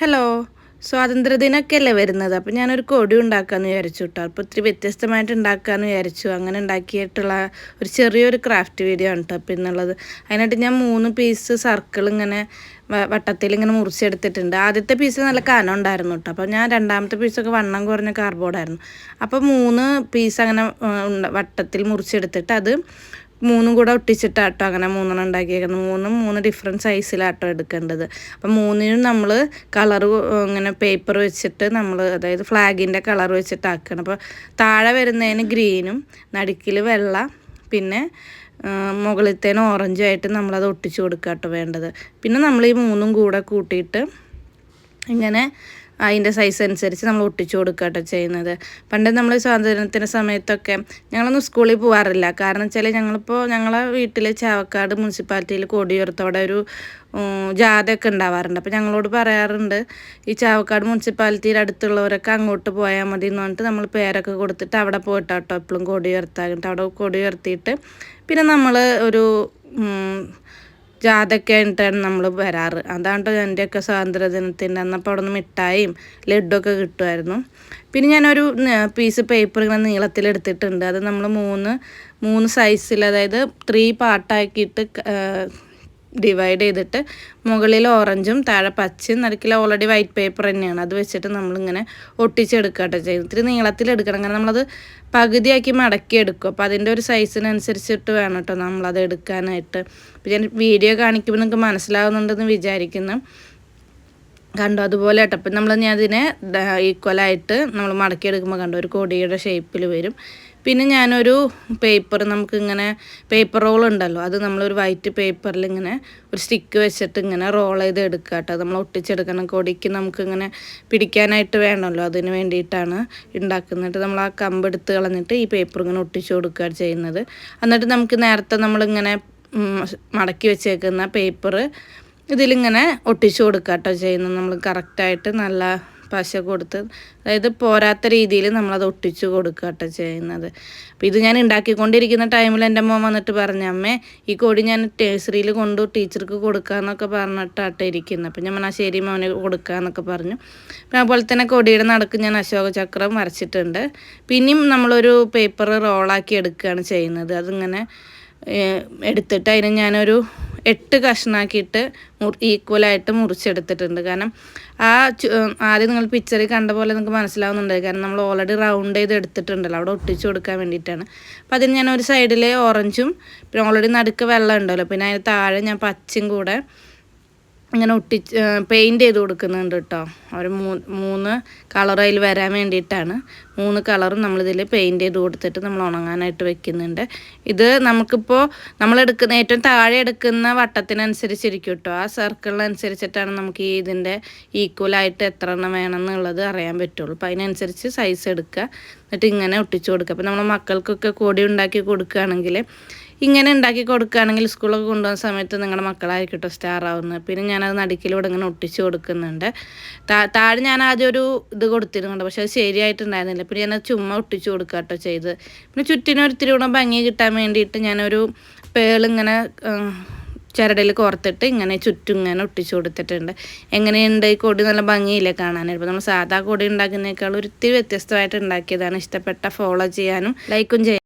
Hello, സ്വാതന്ത്ര്യദിനമൊക്കെ അല്ലേ വരുന്നത്. അപ്പോൾ ഞാനൊരു കൊടി ഉണ്ടാക്കാമെന്ന് വിചാരിച്ചു കേട്ടോ. അപ്പോൾ ഒത്തിരി വ്യത്യസ്തമായിട്ട് ഉണ്ടാക്കാമെന്ന് വിചാരിച്ചു. അങ്ങനെ ഉണ്ടാക്കിയിട്ടുള്ള ഒരു ചെറിയൊരു ക്രാഫ്റ്റ് വീഡിയോ ആണ് കേട്ടോ അപ്പോൾ ഇന്നുള്ളത്. അതിനായിട്ട് ഞാൻ 3 പീസ് സർക്കിൾ ഇങ്ങനെ വട്ടത്തിൽ ഇങ്ങനെ മുറിച്ചെടുത്തിട്ടുണ്ട്. ആദ്യത്തെ പീസ് നല്ല കനം ഉണ്ടായിരുന്നു കേട്ടോ. അപ്പോൾ ഞാൻ രണ്ടാമത്തെ പീസൊക്കെ വണ്ണം കുറഞ്ഞ കാർഡ്ബോർഡായിരുന്നു. അപ്പോൾ 3 പീസ് അങ്ങനെ വട്ടത്തിൽ മുറിച്ചെടുത്തിട്ട് അത് 3 കൂടെ ഒട്ടിച്ചിട്ടാട്ടോ അങ്ങനെ 3 ഉണ്ടാക്കിയേക്കുന്നത്. 3 ഡിഫറെൻറ്റ് സൈസിലാട്ടോ എടുക്കേണ്ടത്. അപ്പം 3നും നമ്മൾ കളർ ഇങ്ങനെ പേപ്പർ വെച്ചിട്ട് നമ്മൾ അതായത് ഫ്ലാഗിൻ്റെ കളർ വെച്ചിട്ട് ആക്കണം. അപ്പോൾ താഴെ വരുന്നതിന് ഗ്രീനും നടുക്കിൽ വെള്ള പിന്നെ മുകളിലത്തേന് ഓറഞ്ചും ആയിട്ട് നമ്മളത് ഒട്ടിച്ചു കൊടുക്കുക കേട്ടോ വേണ്ടത്. പിന്നെ നമ്മൾ ഈ 3 കൂടെ കൂട്ടിയിട്ട് ഇങ്ങനെ അതിൻ്റെ സൈസ് അനുസരിച്ച് നമ്മൾ ഒട്ടിച്ചു കൊടുക്കുക കേട്ടോ ചെയ്യുന്നത്. പണ്ട് നമ്മൾ സ്വാതന്ത്ര്യത്തിൻ്റെ സമയത്തൊക്കെ ഞങ്ങളൊന്നും സ്കൂളിൽ പോകാറില്ല. കാരണം വെച്ചാൽ ഞങ്ങളെ വീട്ടിൽ ചാവക്കാട് മുനിസിപ്പാലിറ്റിയിൽ കൊടിയുയർത്തോടെ ഒരു ജാഥയൊക്കെ ഉണ്ടാവാറുണ്ട്. അപ്പോൾ ഞങ്ങളോട് പറയാറുണ്ട് ഈ ചാവക്കാട് മുനിസിപ്പാലിറ്റിയിൽ അടുത്തുള്ളവരൊക്കെ അങ്ങോട്ട് പോയാൽ മതി എന്ന് പറഞ്ഞിട്ട് നമ്മൾ പേരൊക്കെ കൊടുത്തിട്ട് അവിടെ പോയിട്ടാട്ടോ എപ്പോഴും കൊടിയുയർത്താറുണ്ട്. അവിടെ കൊടിയുയർത്തിയിട്ട് പിന്നെ നമ്മൾ ഒരു ജാഥയൊക്കെ ആയിട്ടാണ് നമ്മൾ വരാറ്. അതാണ് കേട്ടോ എൻ്റെയൊക്കെ സ്വാതന്ത്ര്യദിനത്തിൻ്റെ അന്നപ്പോൾ അവിടെ നിന്ന് മിഠായിയും ലഡ്ഡുമൊക്കെ കിട്ടുമായിരുന്നു. പിന്നെ ഞാനൊരു പീസ് പേപ്പർ ഇങ്ങനെ നീളത്തിലെടുത്തിട്ടുണ്ട്. അത് നമ്മൾ മൂന്ന് സൈസിൽ അതായത് 3 പാർട്ടാക്കിയിട്ട് ഡിവൈഡ് ചെയ്തിട്ട് മുകളിൽ ഓറഞ്ചും താഴെ പച്ചയും നടുക്കിൽ ഓൾറെഡി വൈറ്റ് പേപ്പർ തന്നെയാണ്. അത് വെച്ചിട്ട് നമ്മളിങ്ങനെ ഒട്ടിച്ചെടുക്കുക കേട്ടോ ചെയ്യുന്നത്. ഇത്തിരി നീളത്തിലെടുക്കണം, കാരണം നമ്മളത് പകുതിയാക്കി മടക്കി എടുക്കും. അപ്പോൾ അതിൻ്റെ ഒരു സൈസിനനുസരിച്ചിട്ട് വേണം കേട്ടോ നമ്മളത് എടുക്കാനായിട്ട്. അപ്പോൾ ഞാൻ വീഡിയോ കാണിക്കുമ്പോൾ നിങ്ങൾക്ക് മനസ്സിലാവുന്നുണ്ടെന്ന് വിചാരിക്കുന്നു. കണ്ടോ അതുപോലെ കേട്ടോ. അപ്പം ഞാൻ അതിനെ ഈക്വലായിട്ട് നമ്മൾ മടക്കിയെടുക്കുമ്പോൾ കണ്ടോ ഒരു കൊടിയുടെ ഷേപ്പിൽ വരും. പിന്നെ ഞാനൊരു പേപ്പർ നമുക്കിങ്ങനെ പേപ്പർ റോൾ ഉണ്ടല്ലോ, അത് നമ്മളൊരു വൈറ്റ് പേപ്പറിൽ ഇങ്ങനെ ഒരു സ്റ്റിക്ക് വെച്ചിട്ട് ഇങ്ങനെ റോൾ ചെയ്ത് എടുക്കുക കേട്ടോ. നമ്മൾ ഒട്ടിച്ചെടുക്കണം. കൊടിക്ക് നമുക്കിങ്ങനെ പിടിക്കാനായിട്ട് വേണമല്ലോ, അതിന് വേണ്ടിയിട്ടാണ് ഉണ്ടാക്കുന്നത്. നമ്മൾ ആ കമ്പ് എടുത്ത് കളഞ്ഞിട്ട് ഈ പേപ്പർ ഇങ്ങനെ ഒട്ടിച്ചു കൊടുക്കുകയാണ് ചെയ്യുന്നത്. എന്നിട്ട് നമുക്ക് നേരത്തെ നമ്മളിങ്ങനെ മടക്കി വെച്ചേക്കുന്ന പേപ്പർ ഇതിലിങ്ങനെ ഒട്ടിച്ചു കൊടുക്കുക കേട്ടോ ചെയ്യുന്നത്. നമ്മൾ കറക്റ്റായിട്ട് നല്ല പശ കൊടുത്ത് അതായത് പോരാത്ത രീതിയിൽ നമ്മളത് ഒട്ടിച്ചു കൊടുക്കുക കേട്ടോ ചെയ്യുന്നത്. അപ്പോൾ ഇത് ഞാൻ ഉണ്ടാക്കിക്കൊണ്ടിരിക്കുന്ന ടൈമിൽ എൻ്റെ മോൻ വന്നിട്ട് പറഞ്ഞു, അമ്മേ ഈ കൊടി ഞാൻ നഴ്സറിയിൽ കൊണ്ടു ടീച്ചർക്ക് കൊടുക്കാമെന്നൊക്കെ പറഞ്ഞിട്ടാട്ടോ ഇരിക്കുന്നത്. അപ്പം ഞാൻ ആ ശരി മോനെ കൊടുക്കാമെന്നൊക്കെ പറഞ്ഞു. പിന്നെ അതുപോലെ തന്നെ കൊടിയുടെ നടുക്ക് ഞാൻ അശോക ചക്രം വരച്ചിട്ടുണ്ട്. പിന്നെയും നമ്മളൊരു പേപ്പർ റോളാക്കി എടുക്കുകയാണ് ചെയ്യുന്നത്. അതിങ്ങനെ എടുത്തിട്ട് അതിന് ഞാനൊരു 8 കഷ്ണാക്കിയിട്ട് ഈക്വലായിട്ട് മുറിച്ചെടുത്തിട്ടുണ്ട്. കാരണം ആദ്യം നിങ്ങൾ പിക്ചറിൽ കണ്ട പോലെ നിങ്ങൾക്ക് മനസ്സിലാവുന്നുണ്ട്. കാരണം നമ്മൾ ഓൾറെഡി റൗണ്ട് ചെയ്ത് എടുത്തിട്ടുണ്ടല്ലോ, അവിടെ ഒട്ടിച്ചു കൊടുക്കാൻ വേണ്ടിയിട്ടാണ്. അപ്പോൾ അതിന് ഞാൻ ഒരു സൈഡിൽ ഓറഞ്ചും പിന്നെ ഓൾറെഡി നടുക്ക് വെള്ളം ഉണ്ടല്ലോ, പിന്നെ അതിന് താഴെ ഞാൻ പച്ചയും കൂടെ ഇങ്ങനെ പെയിൻറ്റ് ചെയ്ത് കൊടുക്കുന്നുണ്ട് കേട്ടോ. ഒരു 3 കളർ അതിൽ വരാൻ വേണ്ടിയിട്ടാണ് 3 കളറും നമ്മളിതിൽ പെയിൻറ്റ് ചെയ്ത് കൊടുത്തിട്ട് നമ്മൾ ഉണങ്ങാനായിട്ട് വെക്കുന്നുണ്ട്. ഇത് നമുക്കിപ്പോൾ നമ്മളെടുക്കുന്ന ഏറ്റവും താഴെ എടുക്കുന്ന വട്ടത്തിനനുസരിച്ചിരിക്കും കേട്ടോ. ആ സർക്കിളിനനുസരിച്ചിട്ടാണ് നമുക്ക് ഇതിൻ്റെ ഈക്വലായിട്ട് എത്ര എണ്ണം വേണമെന്നുള്ളത് അറിയാൻ പറ്റുള്ളൂ. അപ്പോൾ അതിനനുസരിച്ച് സൈസ് എടുക്കുക, എന്നിട്ട് ഇങ്ങനെ ഒട്ടിച്ചു കൊടുക്കുക. അപ്പോൾ നമ്മൾ മക്കൾക്കൊക്കെ കൊടി ഉണ്ടാക്കി കൊടുക്കുകയാണെങ്കിൽ ഇങ്ങനെ ഉണ്ടാക്കി കൊടുക്കുകയാണെങ്കിൽ സ്കൂളൊക്കെ കൊണ്ടുപോകുന്ന സമയത്ത് നിങ്ങളുടെ മക്കളായിരിക്കും കേട്ടോ സ്റ്റാർ ആവുന്നത്. പിന്നെ ഞാനത് നടുക്കിലൂടെ ഇങ്ങനെ ഒട്ടിച്ച് കൊടുക്കുന്നുണ്ട്. താഴെ ഞാൻ ആദ്യം ഒരു ഇത് കൊടുത്തിരുന്നുണ്ട്, പക്ഷെ അത് ശരിയായിട്ടുണ്ടായിരുന്നില്ല. പിന്നെ ഞാനത് ചുമ്മാ ഒട്ടിച്ച് കൊടുക്കുക കേട്ടോ ചെയ്ത്. പിന്നെ ചുറ്റിനൊരിത്തിരി കൂടെ ഭംഗി കിട്ടാൻ വേണ്ടിയിട്ട് ഞാനൊരു പേളിങ്ങനെ ചരടിൽ കോർത്തിട്ട് ഇങ്ങനെ ചുറ്റും ഇങ്ങനെ ഒട്ടിച്ചു കൊടുത്തിട്ടുണ്ട്. എങ്ങനെയുണ്ട് ഈ കൊടി? നല്ല ഭംഗിയില്ലേ കാണാനായിട്ട്. ഇപ്പോൾ നമ്മൾ സാധാ കൊടി ഉണ്ടാക്കുന്നതിനേക്കാൾ ഒരിത്തിരി വ്യത്യസ്തമായിട്ട് ഉണ്ടാക്കിയതാണ്. ഇഷ്ടപ്പെട്ട ഫോളോ ചെയ്യാനും ലൈക്കും ചെയ്യാനും